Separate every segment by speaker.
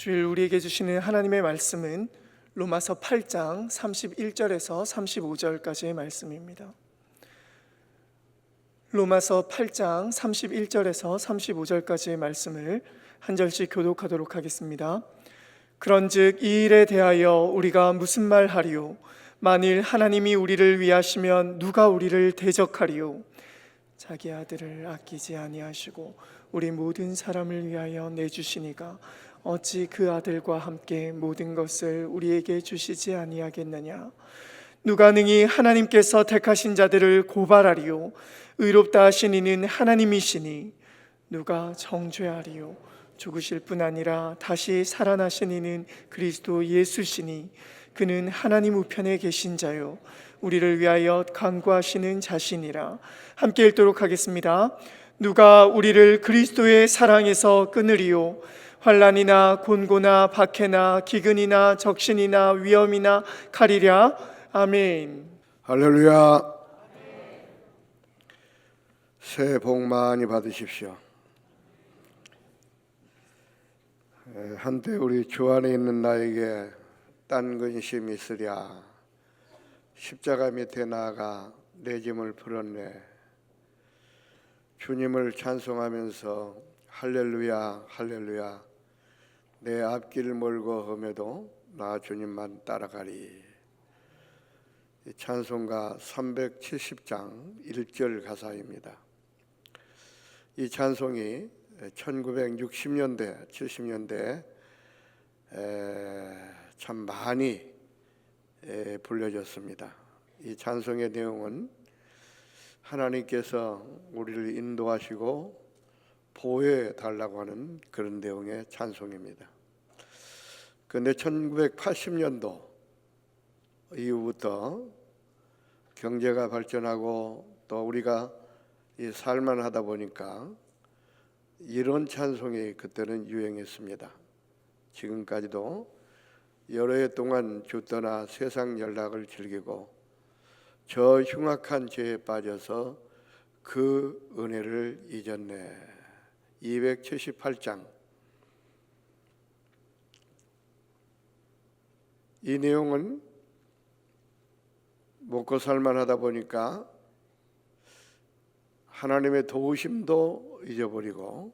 Speaker 1: 주일 우리에게 주시는 하나님의 말씀은 로마서 8장 31절에서 35절까지의 말씀입니다. 로마서 8장 31절에서 35절까지의 말씀을 한 절씩 교독하도록 하겠습니다. 그런즉 이 일에 대하여 우리가 무슨 말 하리요? 만일 하나님이 우리를 위하시면 누가 우리를 대적하리요? 자기 아들을 아끼지 아니하시고 우리 모든 사람을 위하여 내주시니가 어찌 그 아들과 함께 모든 것을 우리에게 주시지 아니하겠느냐? 누가 능히 하나님께서 택하신 자들을 고발하리요? 의롭다 하신 이는 하나님이시니 누가 정죄하리요? 죽으실 뿐 아니라 다시 살아나신 이는 그리스도 예수시니 그는 하나님 우편에 계신 자요 우리를 위하여 간구하시는 자신이라. 함께 읽도록 하겠습니다. 누가 우리를 그리스도의 사랑에서 끊으리요? 환난이나 곤고나 박해나 기근이나 적신이나 위험이나 칼이랴. 아멘.
Speaker 2: 할렐루야. 새해 복 많이 받으십시오. 한때 우리 주 안에 있는 나에게 딴 근심이 있으랴. 십자가 밑에 나아가 내 짐을 풀었네. 주님을 찬송하면서 할렐루야 할렐루야 내 앞길 멀고 험해도 나 주님만 따라가리. 찬송가 370장 1절 가사입니다. 이 찬송이 1960년대 70년대 참 많이 불려졌습니다. 이 찬송의 내용은 하나님께서 우리를 인도하시고 보호해 달라고 하는 그런 내용의 찬송입니다. 그런데 1980년도 이후부터 경제가 발전하고 또 우리가 살만하다 보니까 이런 찬송이 그때는 유행했습니다. 지금까지도 여러 해 동안 주 떠나 세상 연락을 즐기고 저 흉악한 죄에 빠져서 그 은혜를 잊었네. 278장. 이 내용은 먹고 살만하다 보니까 하나님의 도우심도 잊어버리고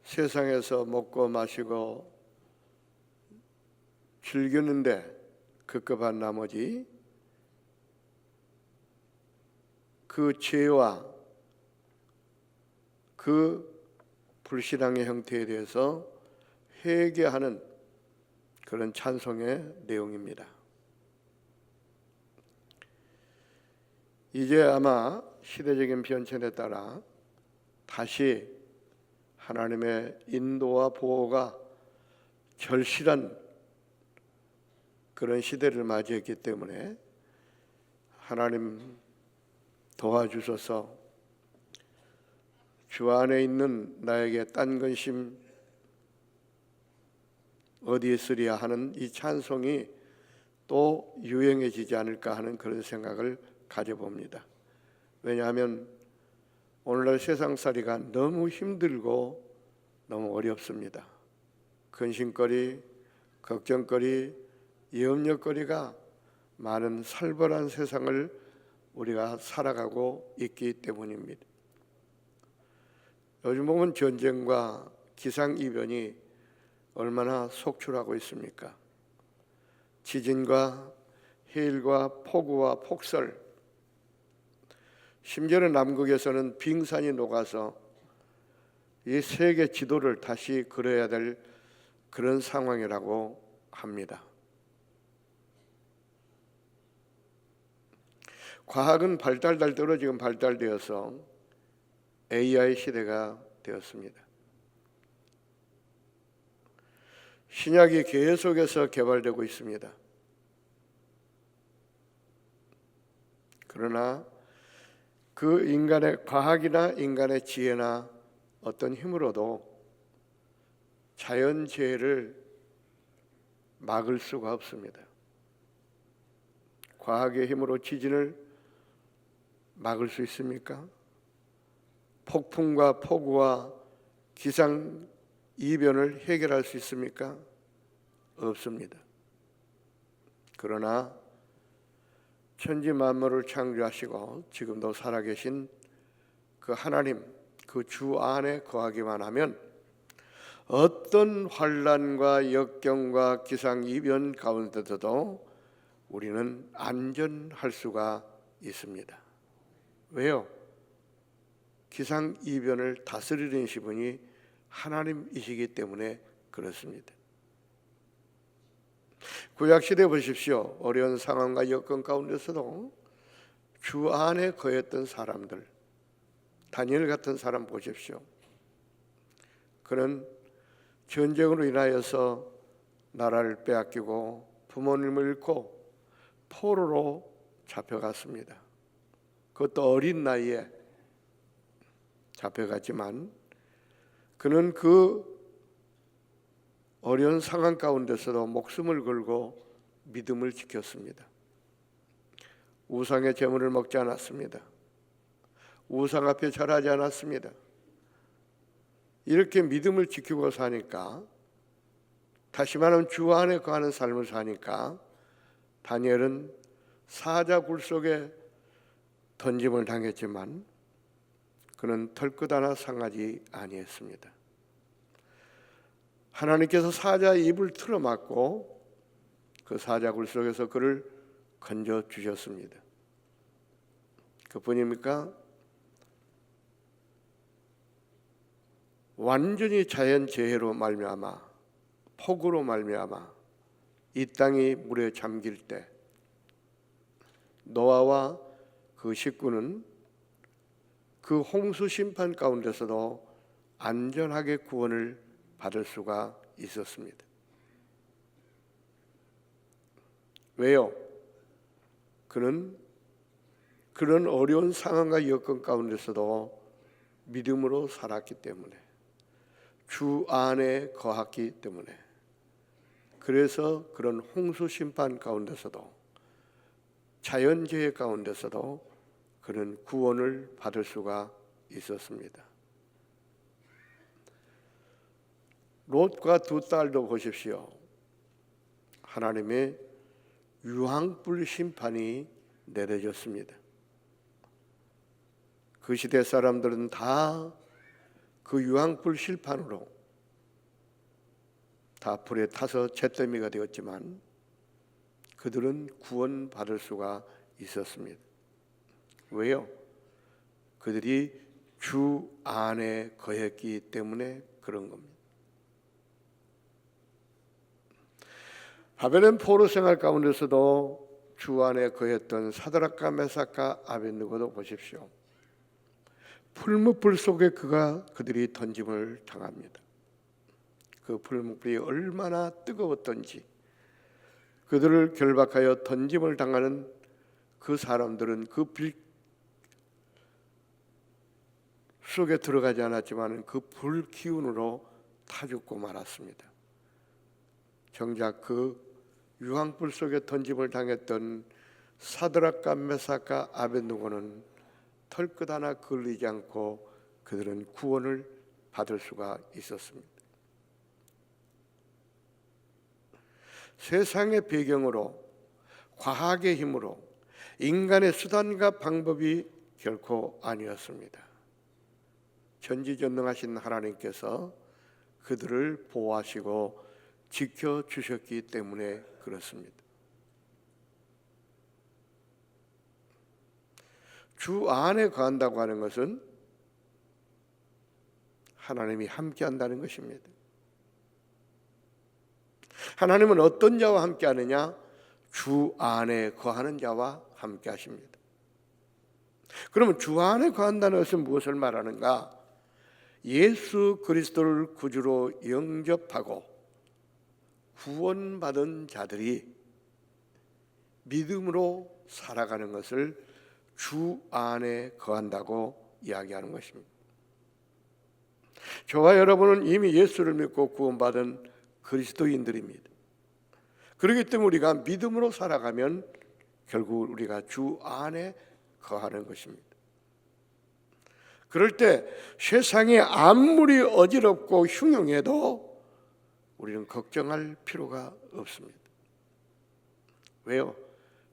Speaker 2: 세상에서 먹고 마시고 즐기는데 급급한 나머지 그 죄와 그 불신앙의 형태에 대해서 회개하는 그런 찬송의 내용입니다. 이제 아마 시대적인 변천에 따라 다시 하나님의 인도와 보호가 절실한 그런 시대를 맞이했기 때문에 하나님 도와주셔서 주 안에 있는 나에게 딴 근심 어디에 쓰리야 하는 이 찬송이 또 유행해지지 않을까 하는 그런 생각을 가져봅니다. 왜냐하면 오늘날 세상살이가 너무 힘들고 너무 어렵습니다. 근심거리, 걱정거리, 염려거리가 많은 살벌한 세상을 우리가 살아가고 있기 때문입니다. 요즘 보면 전쟁과 기상이변이 얼마나 속출하고 있습니까? 지진과 해일과 폭우와 폭설, 심지어는 남극에서는 빙산이 녹아서 이 세계 지도를 다시 그려야 될 그런 상황이라고 합니다. 과학은 발달달대로 지금 발달되어서 AI 시대가 되었습니다. 신약이 계속해서 개발되고 있습니다. 그러나 그 인간의 과학이나 인간의 지혜나 어떤 힘으로도 자연재해를 막을 수가 없습니다. 과학의 힘으로 지진을 막을 수 있습니까? 폭풍과 폭우와 기상 이변을 해결할 수 있습니까? 없습니다. 그러나 천지 만물을 창조하시고 지금도 살아계신 그 하나님, 그 주 안에 거하기만 하면 어떤 환난과 역경과 기상 이변 가운데서도 우리는 안전할 수가 있습니다. 왜요? 기상 이변을 다스리는 시분이 하나님이시기 때문에 그렇습니다. 구약시대 보십시오. 어려운 상황과 여건 가운데서도 주 안에 거했던 사람들, 다니엘 같은 사람 보십시오. 그는 전쟁으로 인하여서 나라를 빼앗기고 부모님을 잃고 포로로 잡혀갔습니다. 그것도 어린 나이에 잡혀갔지만 그는 그 어려운 상황 가운데서도 목숨을 걸고 믿음을 지켰습니다. 우상의 제물을 먹지 않았습니다. 우상 앞에 절하지 않았습니다. 이렇게 믿음을 지키고 사니까, 다시 말하면 주 안에 거하는 삶을 사니까 다니엘은 사자 굴 속에 던짐을 당했지만 그는 털끝 하나 상하지 아니했습니다. 하나님께서 사자의 입을 틀어막고 그 사자 굴 속에서 그를 건져 주셨습니다. 그뿐입니까? 완전히 자연재해로 말미암아, 폭우로 말미암아 이 땅이 물에 잠길 때 노아와 그 식구는 그 홍수 심판 가운데서도 안전하게 구원을 받을 수가 있었습니다. 왜요? 그는 그런 어려운 상황과 여건 가운데서도 믿음으로 살았기 때문에, 주 안에 거했기 때문에, 그래서 그런 홍수 심판 가운데서도, 자연재해 가운데서도 그는 구원을 받을 수가 있었습니다. 롯과 두 딸도 보십시오. 하나님의 유황불 심판이 내려졌습니다. 그 시대 사람들은 다 그 유황불 심판으로 다 불에 타서 잿더미가 되었지만 그들은 구원받을 수가 있었습니다. 왜요? 그들이 주 안에 거했기 때문에 그런 겁니다. 바벨론 포로 생활 가운데서도 주 안에 거했던 사드락과 메삭과 아벳느고도 보십시오. 풀무불 속에 그들이 던짐을 당합니다. 그 풀무불이 얼마나 뜨거웠던지, 그들을 결박하여 던짐을 당하는 그 사람들은 그 불 속에 들어가지 않았지만 그 불 기운으로 타 죽고 말았습니다. 정작 그 유황불 속에 던짐을 당했던 사드락과 메삭과 아벳느고는 털끝 하나 걸리지 않고 그들은 구원을 받을 수가 있었습니다. 세상의 배경으로, 과학의 힘으로, 인간의 수단과 방법이 결코 아니었습니다. 전지전능하신 하나님께서 그들을 보호하시고 지켜주셨기 때문에 그렇습니다. 주 안에 거한다고 하는 것은 하나님이 함께한다는 것입니다. 하나님은 어떤 자와 함께하느냐? 주 안에 거하는 자와 함께하십니다. 그러면 주 안에 거한다는 것은 무엇을 말하는가? 예수 그리스도를 구주로 영접하고 구원받은 자들이 믿음으로 살아가는 것을 주 안에 거한다고 이야기하는 것입니다. 저와 여러분은 이미 예수를 믿고 구원받은 그리스도인들입니다. 그렇기 때문에 우리가 믿음으로 살아가면 결국 우리가 주 안에 거하는 것입니다. 그럴 때 세상이 아무리 어지럽고 흉흉해도 우리는 걱정할 필요가 없습니다. 왜요?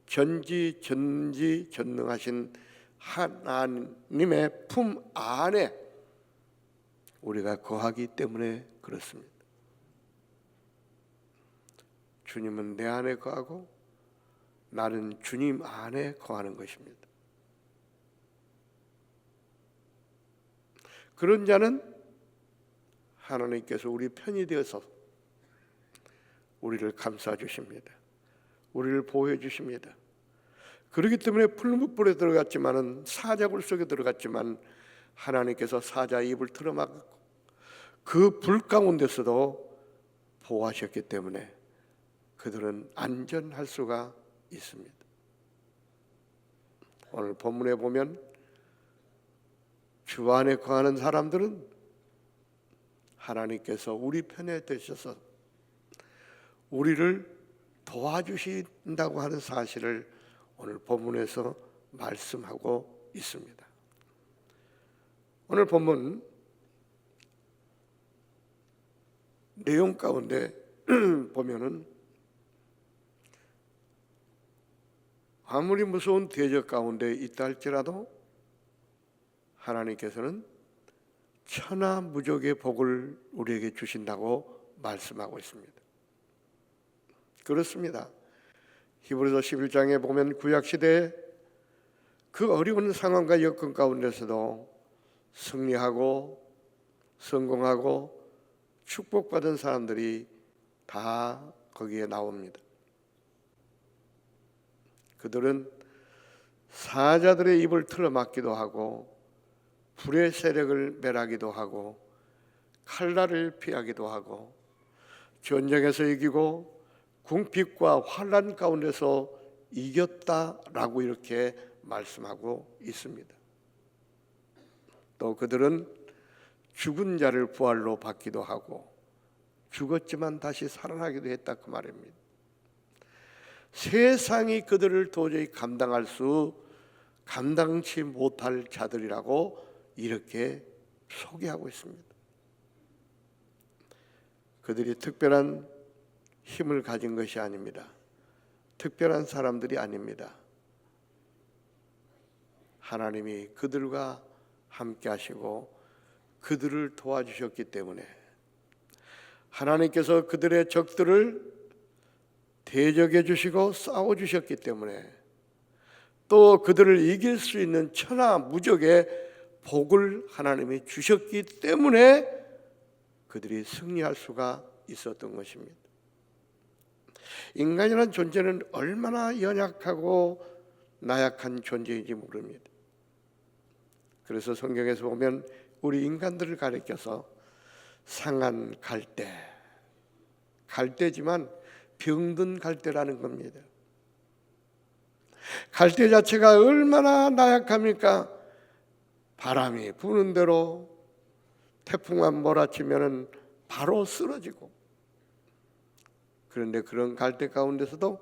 Speaker 2: 전지전능하신 하나님의 품 안에 우리가 거하기 때문에 그렇습니다. 주님은 내 안에 거하고 나는 주님 안에 거하는 것입니다. 그런 자는 하나님께서 우리 편이 되어서 우리를 감싸 주십니다. 우리를 보호해 주십니다. 그렇기 때문에 풀무불에 들어갔지만은 사자굴 속에 들어갔지만 하나님께서 사자의 입을 틀어막고 그 불 가운데서도 보호하셨기 때문에 그들은 안전할 수가 있습니다. 오늘 본문에 보면 주 안에 거하는 사람들은 하나님께서 우리 편에 되셔서 우리를 도와주신다고 하는 사실을 오늘 본문에서 말씀하고 있습니다. 오늘 본문 내용 가운데 보면은 아무리 무서운 대적 가운데 있다 할지라도 하나님께서는 천하무적의 복을 우리에게 주신다고 말씀하고 있습니다. 그렇습니다. 히브리서 11장에 보면 구약시대에 그 어려운 상황과 여건 가운데서도 승리하고 성공하고 축복받은 사람들이 다 거기에 나옵니다. 그들은 사자들의 입을 틀어막기도 하고 불의 세력을 멸하기도 하고 칼날을 피하기도 하고 전쟁에서 이기고 궁핍과 환난 가운데서 이겼다라고 이렇게 말씀하고 있습니다. 또 그들은 죽은 자를 부활로 받기도 하고 죽었지만 다시 살아나기도 했다 그 말입니다. 세상이 그들을 도저히 감당치 못할 자들이라고 이렇게 소개하고 있습니다. 그들이 특별한 힘을 가진 것이 아닙니다. 특별한 사람들이 아닙니다. 하나님이 그들과 함께 하시고 그들을 도와주셨기 때문에 하나님께서 그들의 적들을 대적해 주시고 싸워 주셨기 때문에 또 그들을 이길 수 있는 천하무적의 복을 하나님이 주셨기 때문에 그들이 승리할 수가 있었던 것입니다. 인간이라는 존재는 얼마나 연약하고 나약한 존재인지 모릅니다. 그래서 성경에서 보면 우리 인간들을 가리켜서 상한 갈대지만 병든 갈대라는 겁니다. 갈대 자체가 얼마나 나약합니까? 바람이 부는 대로 태풍만 몰아치면 바로 쓰러지고, 그런데 그런 갈대 가운데서도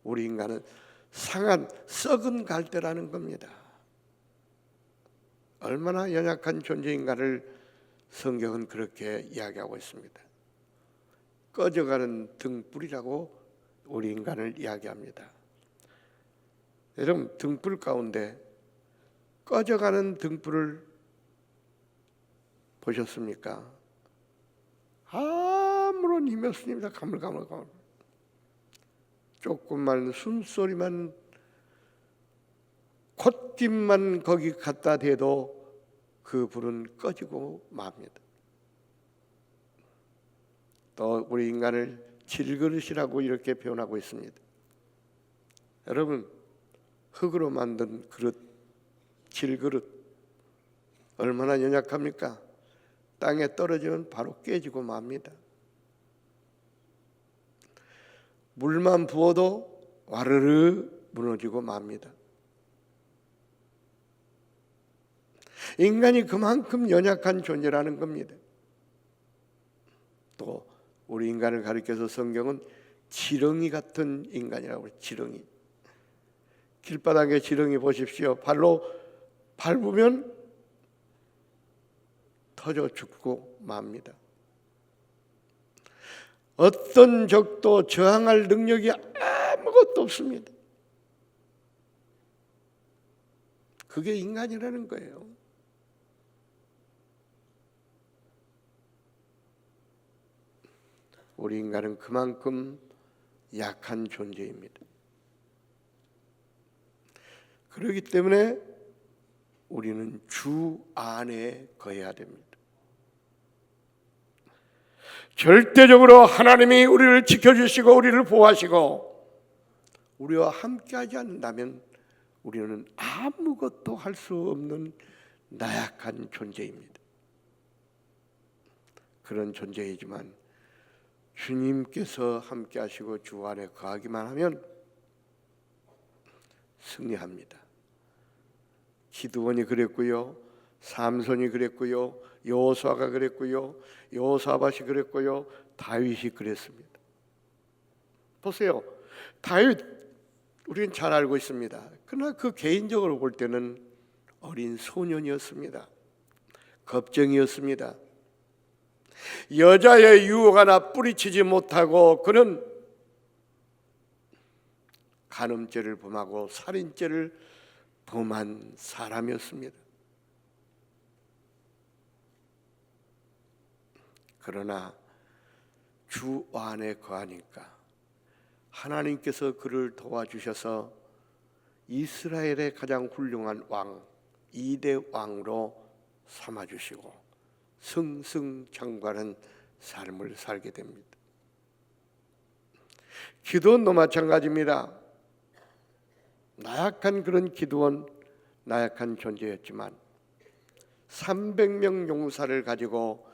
Speaker 2: 우리 인간은 상한 썩은 갈대라는 겁니다. 얼마나 연약한 존재인가를 성경은 그렇게 이야기하고 있습니다. 꺼져가는 등불이라고 우리 인간을 이야기합니다. 여러분, 등불 가운데 꺼져가는 등불을 보셨습니까? 아무런 힘이 없습니다. 가물가물. 조금만 숨소리만, 콧김만 거기 갖다 대도 그 불은 꺼지고 맙니다. 또 우리 인간을 질그릇이라고 이렇게 표현하고 있습니다. 여러분, 흙으로 만든 그릇, 질그릇 얼마나 연약합니까? 땅에 떨어지면 바로 깨지고 맙니다. 물만 부어도 와르르 무너지고 맙니다. 인간이 그만큼 연약한 존재라는 겁니다. 또 우리 인간을 가리켜서 성경은 지렁이 같은 인간이라고 해요. 지렁이. 길바닥에 지렁이 보십시오. 발로 밟으면 터져 죽고 맙니다. 어떤 적도 저항할 능력이 아무것도 없습니다. 그게 인간이라는 거예요. 우리 인간은 그만큼 약한 존재입니다. 그렇기 때문에 우리는 주 안에 거해야 됩니다. 절대적으로 하나님이 우리를 지켜주시고 우리를 보호하시고 우리와 함께하지 않는다면 우리는 아무것도 할 수 없는 나약한 존재입니다. 그런 존재이지만 주님께서 함께하시고 주 안에 거하기만 하면 승리합니다. 기드온이 그랬고요, 삼손이 그랬고요, 여호수아가 그랬고요, 여호사밧이 그랬고요, 다윗이 그랬습니다. 보세요, 다윗 우리는 잘 알고 있습니다. 그러나 그 개인적으로 볼 때는 어린 소년이었습니다. 겁쟁이였습니다. 여자의 유혹 하나 뿌리치지 못하고 그는 간음죄를 범하고 살인죄를 범한 사람이었습니다. 그러나 주 안에 거하니까 하나님께서 그를 도와주셔서 이스라엘의 가장 훌륭한 왕, 2대 왕으로 삼아주시고 승승장구하는 삶을 살게 됩니다. 기드온도 마찬가지입니다. 나약한 그런 기드온, 나약한 존재였지만 300명 용사를 가지고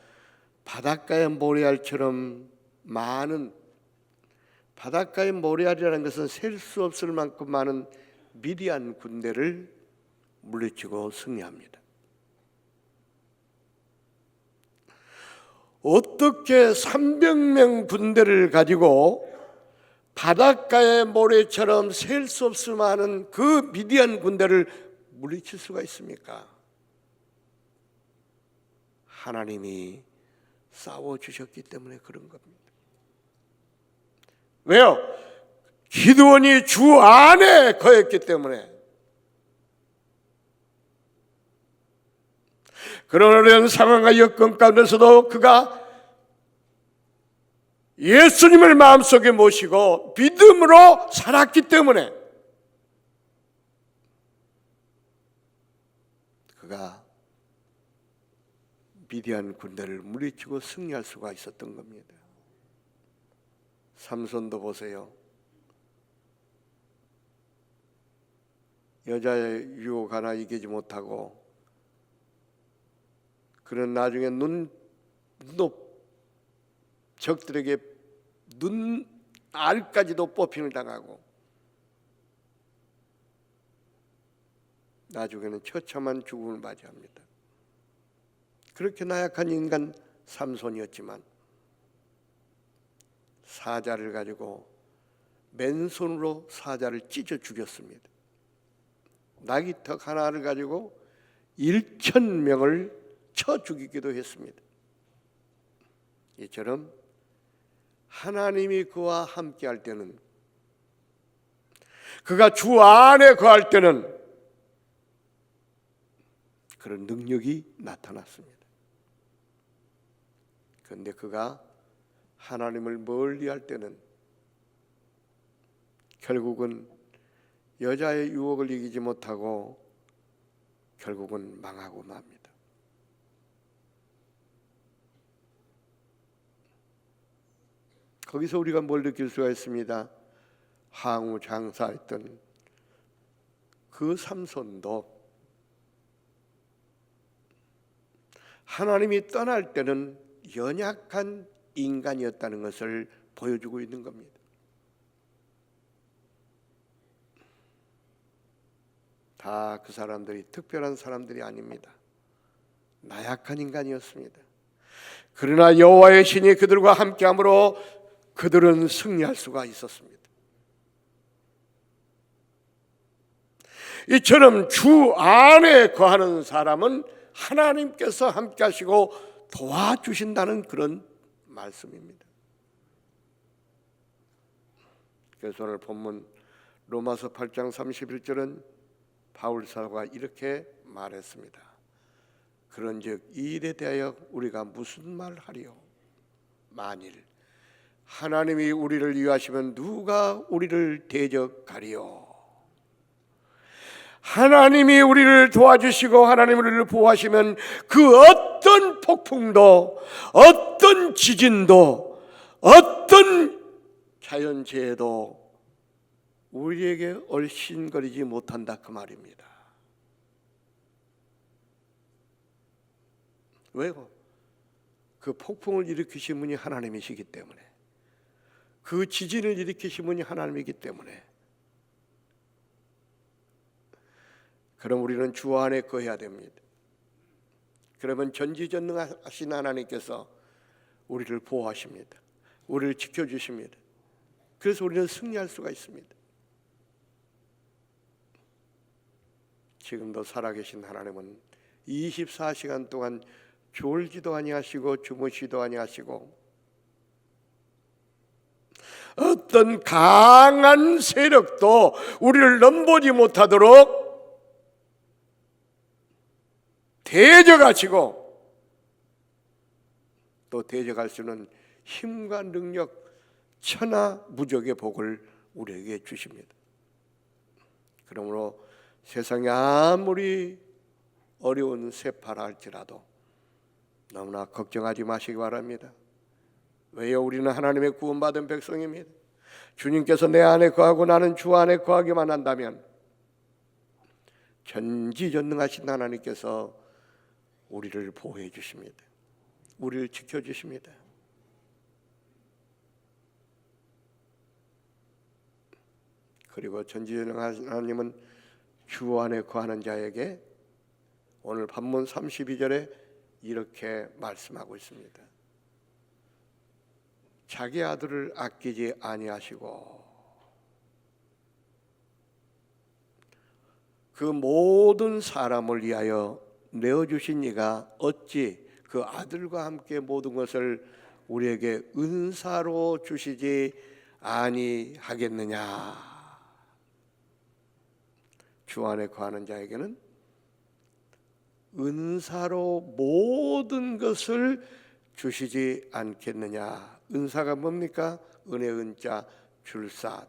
Speaker 2: 바닷가의 모래알처럼 많은, 바닷가의 모래알이라는 것은 셀 수 없을 만큼 많은 미디안 군대를 물리치고 승리합니다. 어떻게 300명 군대를 가지고 바닷가의 모래처럼 셀 수 없을 만한 그 미디안 군대를 물리칠 수가 있습니까? 하나님이 싸워주셨기 때문에 그런 겁니다. 왜요? 기드온이 주 안에 거했기 때문에. 그런 어려운 상황과 여건 가운데서도 그가 예수님을 마음속에 모시고 믿음으로 살았기 때문에 그가 미디안 군대를 물리치고 승리할 수가 있었던 겁니다. 삼손도 보세요. 여자의 유혹 하나 이기지 못하고 그는 나중에 적들에게 눈알까지도 뽑힘을 당하고 나중에는 처참한 죽음을 맞이합니다. 그렇게 나약한 인간 삼손이었지만 사자를 가지고 맨손으로 사자를 찢어 죽였습니다. 나귀턱 하나를 가지고 1,000명을 쳐 죽이기도 했습니다. 이처럼 하나님이 그와 함께 할 때는, 그가 주 안에 거할 때는 그런 능력이 나타났습니다. 그런데 그가 하나님을 멀리 할 때는 결국은 여자의 유혹을 이기지 못하고 결국은 망하고 맙니다. 거기서 우리가 뭘 느낄 수가 있습니다. 항우 장사했던 그 삼손도 하나님이 떠날 때는 연약한 인간이었다는 것을 보여주고 있는 겁니다. 다 그 사람들이 특별한 사람들이 아닙니다. 나약한 인간이었습니다. 그러나 여호와의 신이 그들과 함께함으로 그들은 승리할 수가 있었습니다. 이처럼 주 안에 거하는 사람은 하나님께서 함께하시고 도와주신다는 그런 말씀입니다. 그래서 오늘 본문 로마서 8장 31절은 바울 사도가 이렇게 말했습니다. 그런즉 이 일에 대하여 우리가 무슨 말하리요? 만일 하나님이 우리를 위하시면 누가 우리를 대적하리요? 하나님이 우리를 도와주시고 하나님이 우리를 보호하시면 그 어떤 폭풍도, 어떤 지진도, 어떤 자연재해도 우리에게 얼씬거리지 못한다, 그 말입니다. 왜요? 그 폭풍을 일으키신 분이 하나님이시기 때문에, 그 지진을 일으키신 분이 하나님이기 때문에. 그럼 우리는 주 안에 거해야 됩니다. 그러면 전지전능하신 하나님께서 우리를 보호하십니다. 우리를 지켜주십니다. 그래서 우리는 승리할 수가 있습니다. 지금도 살아계신 하나님은 24시간 동안 졸지도 아니하시고 주무시도 아니하시고 어떤 강한 세력도 우리를 넘보지 못하도록 대적하시고 또 대적할 수 있는 힘과 능력, 천하무적의 복을 우리에게 주십니다. 그러므로 세상이 아무리 어려운 세파라 할지라도 너무나 걱정하지 마시기 바랍니다. 왜요? 우리는 하나님의 구원받은 백성입니다. 주님께서 내 안에 거하고 나는 주 안에 거하기만 한다면 전지전능하신 하나님께서 우리를 보호해 주십니다. 우리를 지켜주십니다. 그리고 전지전능하신 하나님은 주 안에 거하는 자에게 오늘 본문 32절에 이렇게 말씀하고 있습니다. 자기 아들을 아끼지 아니하시고 그 모든 사람을 위하여 내어주신 이가 어찌 그 아들과 함께 모든 것을 우리에게 은사로 주시지 아니하겠느냐. 주 안에 거하는 자에게는 은사로 모든 것을 주시지 않겠느냐. 은사가 뭡니까? 은혜 은자 줄사,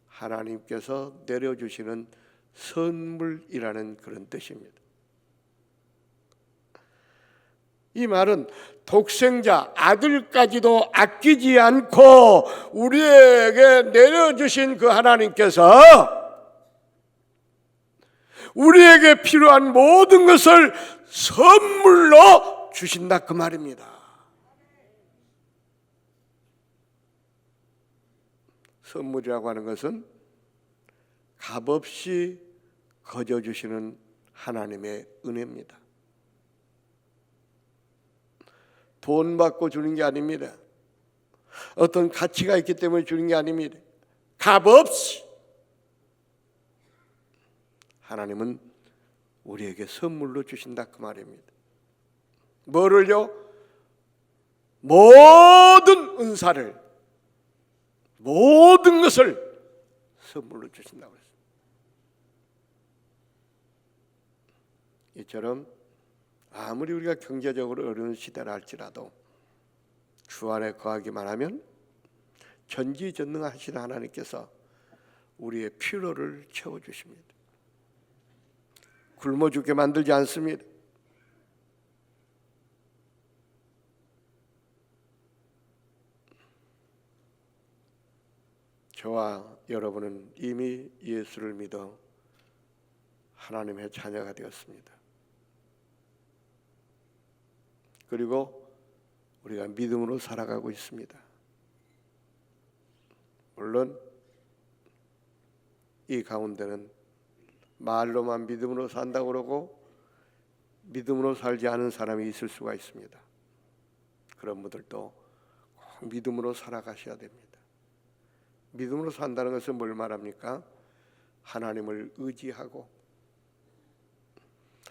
Speaker 2: 하나님께서 내려주시는 선물이라는 그런 뜻입니다. 이 말은 독생자 아들까지도 아끼지 않고 우리에게 내려주신 그 하나님께서 우리에게 필요한 모든 것을 선물로 주신다, 그 말입니다. 선물이라고 하는 것은 값없이 거저 주시는 하나님의 은혜입니다. 돈 받고 주는 게 아닙니다. 어떤 가치가 있기 때문에 주는 게 아닙니다. 값없이 하나님은 우리에게 선물로 주신다, 그 말입니다. 뭐를요? 모든 은사를, 모든 것을 선물로 주신다고 했습니다. 이처럼 아무리 우리가 경제적으로 어려운 시대라 할지라도 주 안에 거하기만 하면 전지전능하신 하나님께서 우리의 필요를 채워주십니다. 굶어 죽게 만들지 않습니다. 저와 여러분은 이미 예수를 믿어 하나님의 자녀가 되었습니다. 그리고 우리가 믿음으로 살아가고 있습니다. 물론 이 가운데는 말로만 믿음으로 산다고 그러고 믿음으로 살지 않은 사람이 있을 수가 있습니다. 그런 분들도 꼭 믿음으로 살아가셔야 됩니다. 믿음으로 산다는 것은 뭘 말합니까? 하나님을 의지하고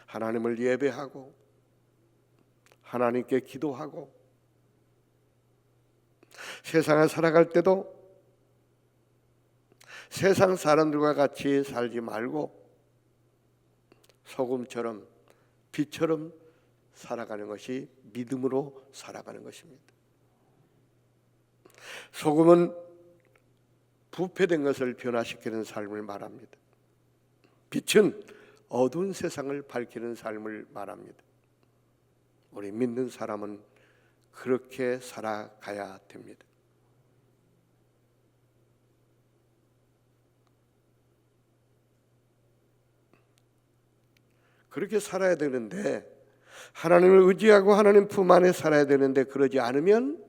Speaker 2: 하나님을 예배하고 하나님께 기도하고 세상에 살아갈 때도 세상 사람들과 같이 살지 말고 소금처럼 빛처럼 살아가는 것이 믿음으로 살아가는 것입니다. 소금은 부패된 것을 변화시키는 삶을 말합니다. 빛은 어두운 세상을 밝히는 삶을 말합니다. 우리 믿는 사람은 그렇게 살아가야 됩니다. 그렇게 살아야 되는데 하나님을 의지하고 하나님 품 안에 살아야 되는데 그러지 않으면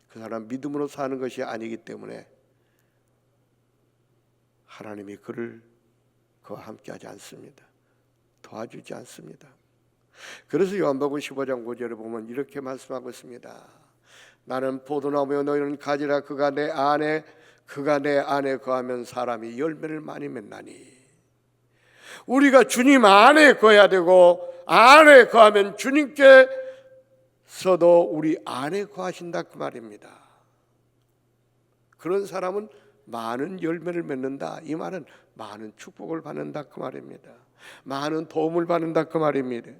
Speaker 2: 그 사람 믿음으로 사는 것이 아니기 때문에 하나님이 그를 그와 함께하지 않습니다. 도와주지 않습니다. 그래서 요한복음 15장 5절에 보면 이렇게 말씀하고 있습니다. 나는 포도나무요 너희는 가지라 그가 내 안에 거하면 사람이 열매를 많이 맺나니. 우리가 주님 안에 거해야 되고 안에 거하면 주님께서도 우리 안에 거하신다 그 말입니다. 그런 사람은 많은 열매를 맺는다. 이 말은 많은 축복을 받는다 그 말입니다. 많은 도움을 받는다 그 말입니다.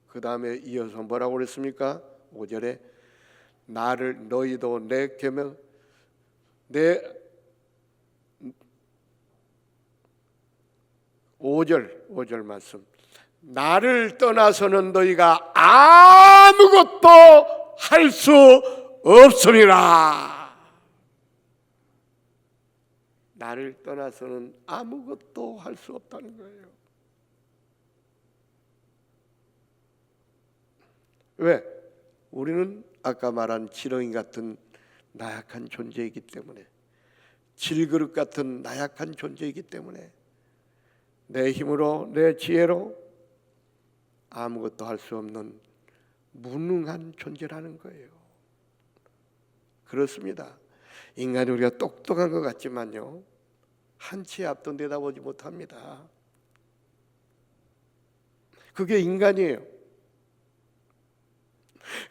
Speaker 2: 그 다음에 이어서 뭐라고 그랬습니까? 5절에 나를 너희도 내 계명 내 5절 말씀 나를 떠나서는 너희가 아무것도 할 수 없으리라. 나를 떠나서는 아무것도 할 수 없다는 거예요. 왜? 우리는 아까 말한 지렁이 같은 나약한 존재이기 때문에, 질그릇 같은 나약한 존재이기 때문에 내 힘으로 내 지혜로 아무것도 할 수 없는 무능한 존재라는 거예요. 그렇습니다. 인간이 우리가 똑똑한 것 같지만요 한치의 앞도 내다보지 못합니다. 그게 인간이에요.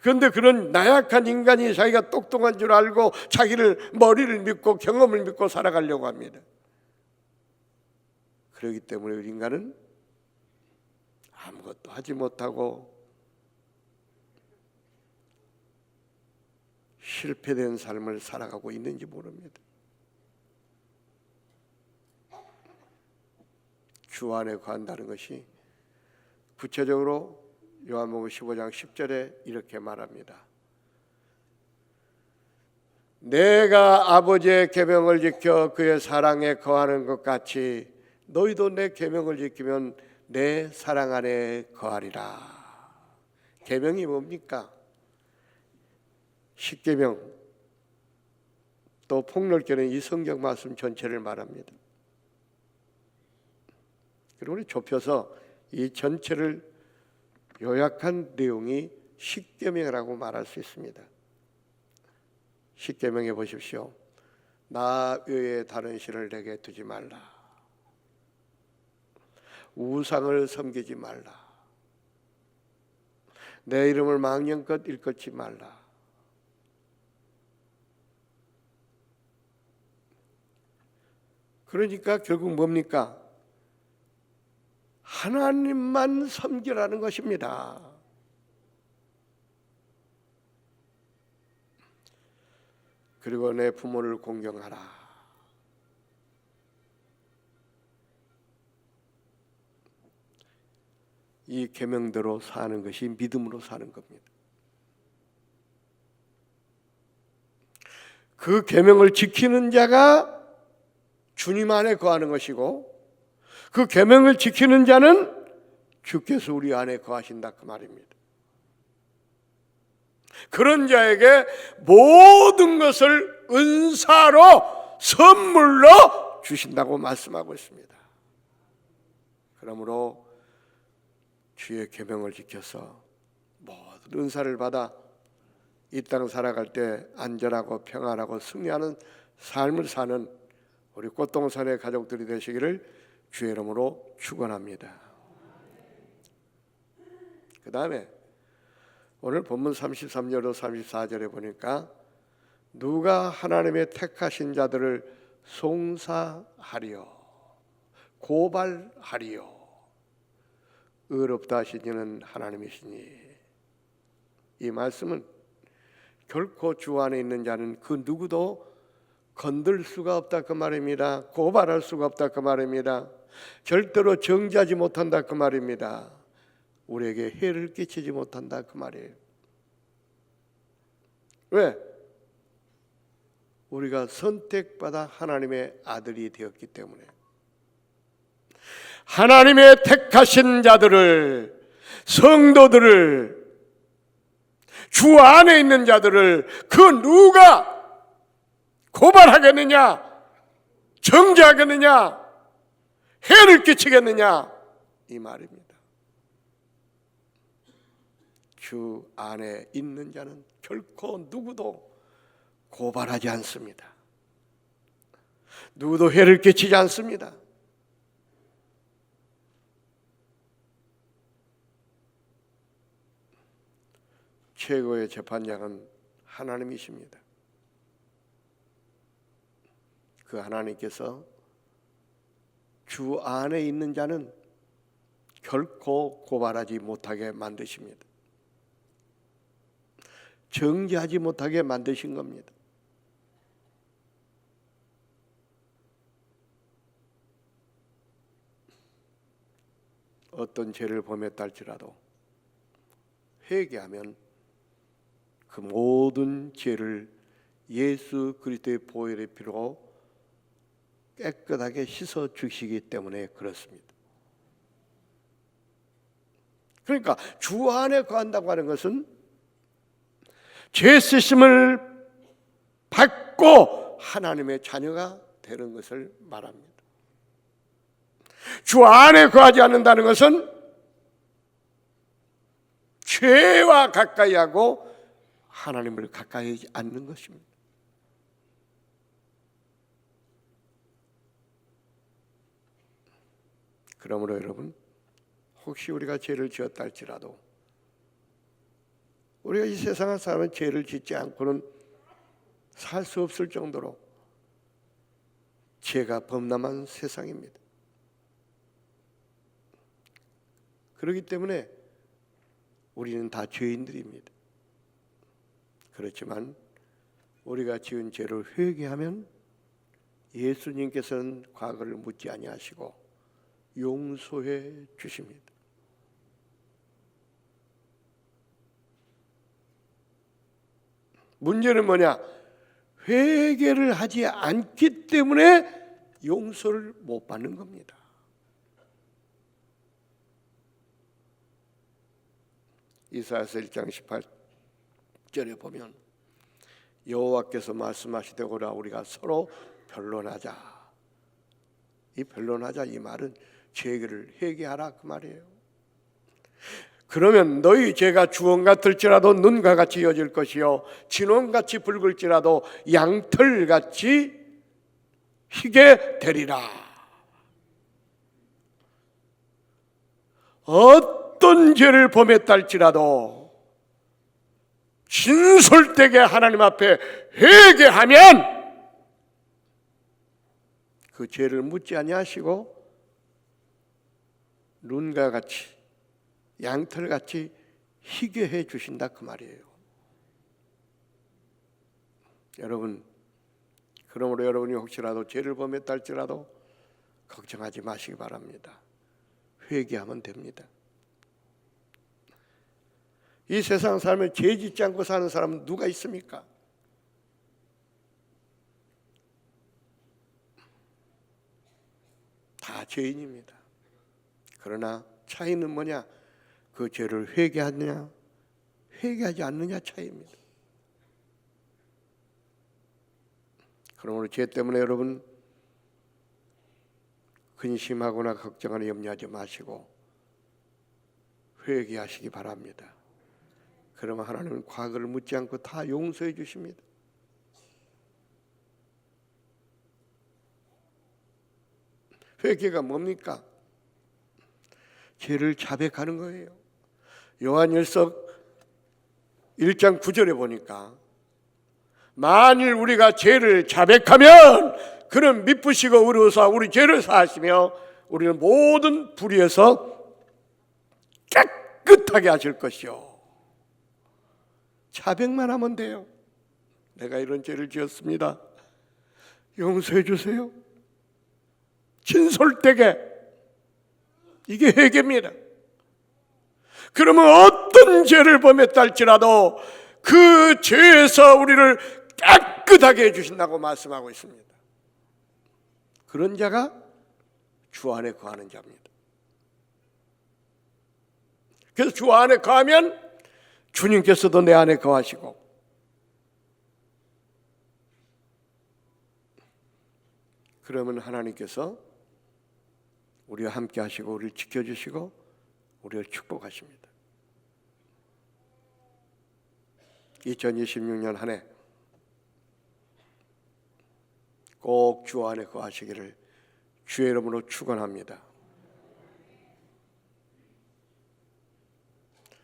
Speaker 2: 그런데 그런 나약한 인간이 자기가 똑똑한 줄 알고 자기를 머리를 믿고 경험을 믿고 살아가려고 합니다. 그렇기 때문에 우리 인간은 아무것도 하지 못하고 실패된 삶을 살아가고 있는지 모릅니다. 주 안에 거한다는 것이 구체적으로 요한복음 15장 10절에 이렇게 말합니다. 내가 아버지의 계명을 지켜 그의 사랑에 거하는 것 같이 너희도 내 계명을 지키면 내 사랑 안에 거하리라. 계명이 뭡니까? 십계명, 또 폭넓게는 이 성경 말씀 전체를 말합니다. 그리고 우리 좁혀서 이 전체를 요약한 내용이 십계명이라고 말할 수 있습니다. 십계명에 보십시오. 나 외에 다른 신을 내게 두지 말라. 우상을 섬기지 말라. 내 이름을 망령껏 일컫지 말라. 그러니까 결국 뭡니까? 하나님만 섬기라는 것입니다. 그리고 내 부모를 공경하라. 이 계명대로 사는 것이 믿음으로 사는 겁니다. 그 계명을 지키는 자가 주님 안에 거하는 것이고 그 계명을 지키는 자는 주께서 우리 안에 거하신다 그 말입니다. 그런 자에게 모든 것을 은사로 선물로 주신다고 말씀하고 있습니다. 그러므로 주의 계명을 지켜서 모든 은사를 받아 이 땅 살아갈 때 안전하고 평안하고 승리하는 삶을 사는 우리 꽃동산의 가족들이 되시기를 주의 이름으로 축원합니다. 그 다음에 오늘 본문 33절로 34절에 보니까 누가 하나님의 택하신 자들을 송사하리요 고발하리요 의롭다 하시는 하나님이시니, 이 말씀은 결코 주 안에 있는 자는 그 누구도 건들 수가 없다 그 말입니다. 고발할 수가 없다 그 말입니다. 절대로 정죄하지 못한다 그 말입니다. 우리에게 해를 끼치지 못한다 그 말이에요. 왜? 우리가 선택받아 하나님의 아들이 되었기 때문에. 하나님의 택하신 자들을, 성도들을, 주 안에 있는 자들을 그 누가 고발하겠느냐, 정죄하겠느냐, 해를 끼치겠느냐, 이 말입니다. 주 안에 있는 자는 결코 누구도 고발하지 않습니다. 누구도 해를 끼치지 않습니다. 최고의 재판장은 하나님이십니다. 그 하나님께서 주 안에 있는 자는 결코 고발하지 못하게 만드십니다. 정죄하지 못하게 만드신 겁니다. 어떤 죄를 범했다 할지라도 회개하면 그 모든 죄를 예수 그리스도의 보혈의 피로 깨끗하게 씻어 주시기 때문에 그렇습니다. 그러니까 주 안에 거한다고 하는 것은 죄 씻음을 받고 하나님의 자녀가 되는 것을 말합니다. 주 안에 거하지 않는다는 것은 죄와 가까이 하고 하나님을 가까이 하지 않는 것입니다. 그러므로 여러분, 혹시 우리가 죄를 지었다 할지라도 우리가 이 세상을 살면 죄를 짓지 않고는 살 수 없을 정도로 죄가 범람한 세상입니다. 그렇기 때문에 우리는 다 죄인들입니다. 그렇지만 우리가 지은 죄를 회개하면 예수님께서는 과거를 묻지 아니하시고 용서해 주십니다. 문제는 뭐냐? 회개를 하지 않기 때문에 용서를 못 받는 겁니다. 이사야서 1장 18절에 보면 여호와께서 말씀하시되거라 우리가 서로 변론하자. 이 변론하자 이 말은 죄를 회개하라 그 말이에요. 그러면 너희 죄가 주홍 같을지라도 눈과 같이 여질 것이요 진홍같이 붉을지라도 양털같이 희게 되리라. 어떤 죄를 범했다 할지라도 진솔되게 하나님 앞에 회개하면 그 죄를 묻지 아니하시고 눈과 같이 양털같이 희게 해 주신다 그 말이에요. 여러분, 그러므로 여러분이 혹시라도 죄를 범했다 할지라도 걱정하지 마시기 바랍니다. 회개하면 됩니다. 이 세상 살면 죄 짓지 않고 사는 사람은 누가 있습니까? 다 죄인입니다. 그러나 차이는 뭐냐? 그 죄를 회개하느냐 회개하지 않느냐 차이입니다. 그러므로 죄 때문에 여러분 근심하거나 걱정하거나 염려하지 마시고 회개하시기 바랍니다. 그러면 하나님은 과거를 묻지 않고 다 용서해 주십니다. 회개가 뭡니까? 죄를 자백하는 거예요. 요한일서 1장 9절에 보니까 만일 우리가 죄를 자백하면 그는 미쁘시고 의로우사 우리 죄를 사하시며 우리는 모든 불의에서 깨끗하게 하실 것이요. 자백만 하면 돼요. 내가 이런 죄를 지었습니다. 용서해 주세요. 진솔되게. 이게 회개입니다. 그러면 어떤 죄를 범했다 할지라도 그 죄에서 우리를 깨끗하게 해주신다고 말씀하고 있습니다. 그런 자가 주 안에 거하는 자입니다. 그래서 주 안에 거하면 주님께서도 내 안에 거하시고 그러면 하나님께서 우리와 함께 하시고 우리를 지켜주시고 우리를 축복하십니다. 2026년 한 해 꼭 주 안에 거하시기를 주의 이름으로 축원합니다.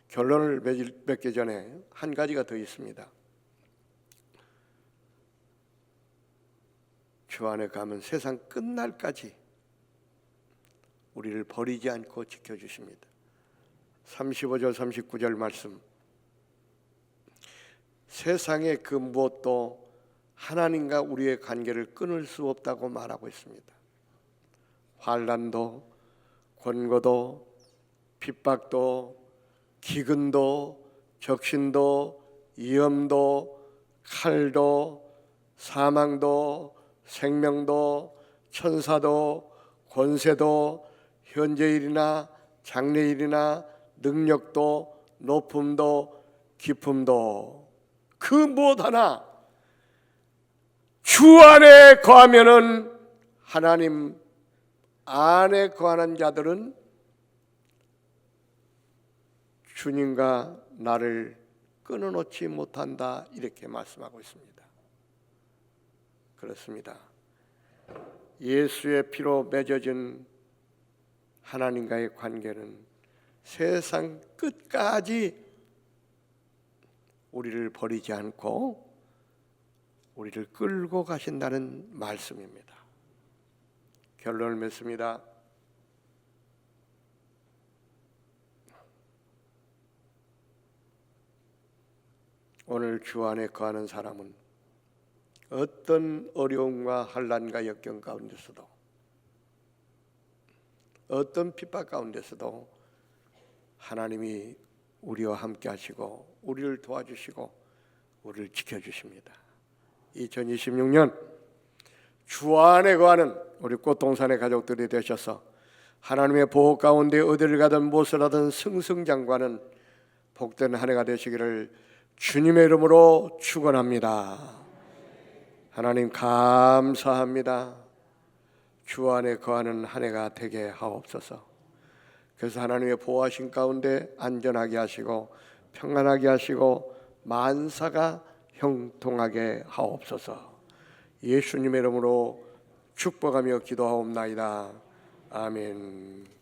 Speaker 2: 결론을 맺기 전에 한 가지가 더 있습니다. 주 안에 가면 세상 끝날까지 우리를 버리지 않고 지켜주십니다. 35절 39절 말씀, 세상의 그 무엇도 하나님과 우리의 관계를 끊을 수 없다고 말하고 있습니다. 환난도, 권고도, 핍박도, 기근도, 적신도, 위험도, 칼도, 사망도, 생명도, 천사도, 권세도, 현재일이나 장래일이나 능력도, 높음도, 깊음도 그 무엇 하나 주 안에 거하면은 하나님 안에 거하는 자들은 주님과 나를 끊어놓지 못한다 이렇게 말씀하고 있습니다. 그렇습니다. 예수의 피로 맺어진 하나님과의 관계는 세상 끝까지 우리를 버리지 않고 우리를 끌고 가신다는 말씀입니다. 결론을 맺습니다. 오늘 주 안에 거하는 사람은 어떤 어려움과 환난과 역경 가운데서도 어떤 핍박 가운데서도 하나님이 우리와 함께 하시고 우리를 도와주시고 우리를 지켜주십니다. 2026년 주 안에 거하는 우리 꽃동산의 가족들이 되셔서 하나님의 보호 가운데 어디를 가든 무엇을 하든 승승장구하는 복된 한 해가 되시기를 주님의 이름으로 축원합니다. 하나님 감사합니다. 주 안에 거하는 한 해가 되게 하옵소서. 그래서 하나님의 보호하신 가운데 안전하게 하시고 평안하게 하시고 만사가 형통하게 하옵소서. 예수님의 이름으로 축복하며 기도하옵나이다. 아멘.